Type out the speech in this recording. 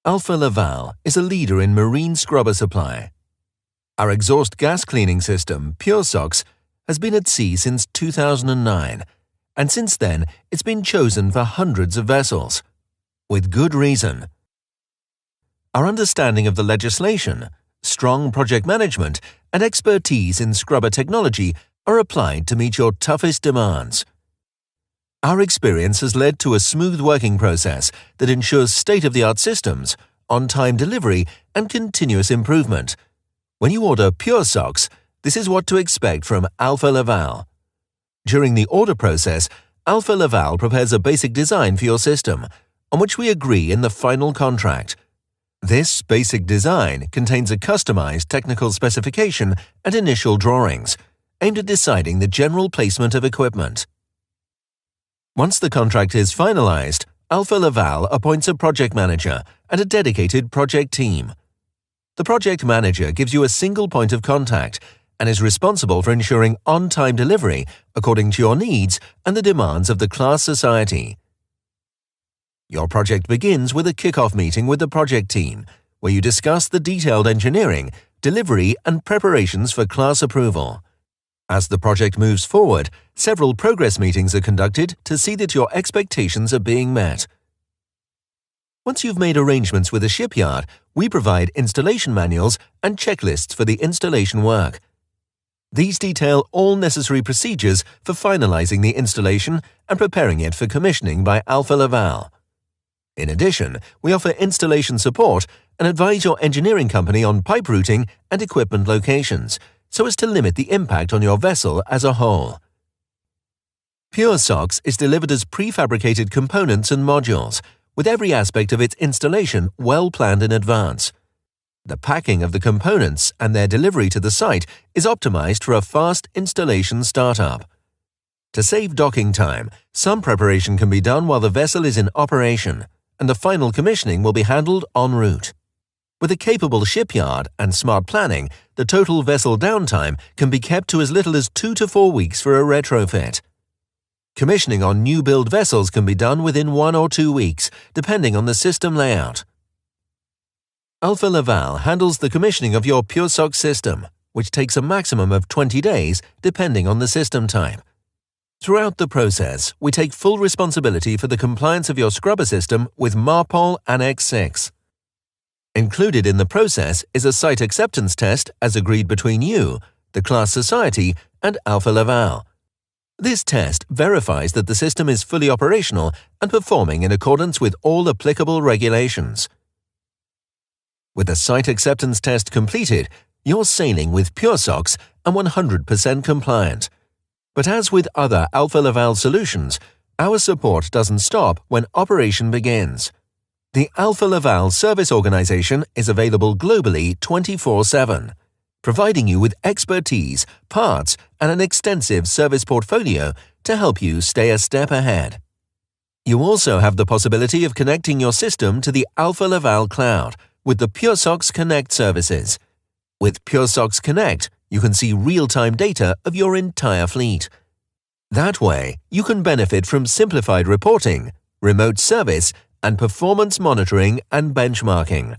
Alfa Laval is a leader in marine scrubber supply. Our exhaust gas cleaning system, PureSOx, has been at sea since 2009, and since then it's been chosen for hundreds of vessels. With good reason. Our understanding of the legislation, strong project management, and expertise in scrubber technology are applied to meet your toughest demands. Our experience has led to a smooth working process that ensures state-of-the-art systems, on-time delivery, and continuous improvement. When you order PureSOx, this is what to expect from Alfa Laval. During the order process, Alfa Laval prepares a basic design for your system, on which we agree in the final contract. This basic design contains a customized technical specification and initial drawings, aimed at deciding the general placement of equipment. Once the contract is finalized, Alfa Laval appoints a project manager and a dedicated project team. The project manager gives you a single point of contact and is responsible for ensuring on-time delivery according to your needs and the demands of the class society. Your project begins with a kickoff meeting with the project team, where you discuss the detailed engineering, delivery, and preparations for class approval. As the project moves forward, several progress meetings are conducted to see that your expectations are being met. Once you've made arrangements with a shipyard, we provide installation manuals and checklists for the installation work. These detail all necessary procedures for finalizing the installation and preparing it for commissioning by Alfa Laval. In addition, we offer installation support and advise your engineering company on pipe routing and equipment locations, so as to limit the impact on your vessel as a whole. PureSOx is delivered as prefabricated components and modules, with every aspect of its installation well planned in advance. The packing of the components and their delivery to the site is optimized for a fast installation startup. To save docking time, some preparation can be done while the vessel is in operation, and the final commissioning will be handled en route. With a capable shipyard and smart planning, the total vessel downtime can be kept to as little as 2 to 4 weeks for a retrofit. Commissioning on new-build vessels can be done within 1 or 2 weeks, depending on the system layout. Alfa Laval handles the commissioning of your PureSOx system, which takes a maximum of 20 days, depending on the system type. Throughout the process, we take full responsibility for the compliance of your scrubber system with MARPOL Annex 6. Included in the process is a site acceptance test as agreed between you, the class society, and Alfa Laval. This test verifies that the system is fully operational and performing in accordance with all applicable regulations. With the site acceptance test completed, you're sailing with PureSOx and 100% compliant. But as with other Alfa Laval solutions, our support doesn't stop when operation begins. The Alfa Laval service organization is available globally 24/7, providing you with expertise, parts, and an extensive service portfolio to help you stay a step ahead. You also have the possibility of connecting your system to the Alfa Laval cloud with the PureSOx Connect services. With PureSOx Connect, you can see real-time data of your entire fleet. That way, you can benefit from simplified reporting, remote service, and performance monitoring and benchmarking.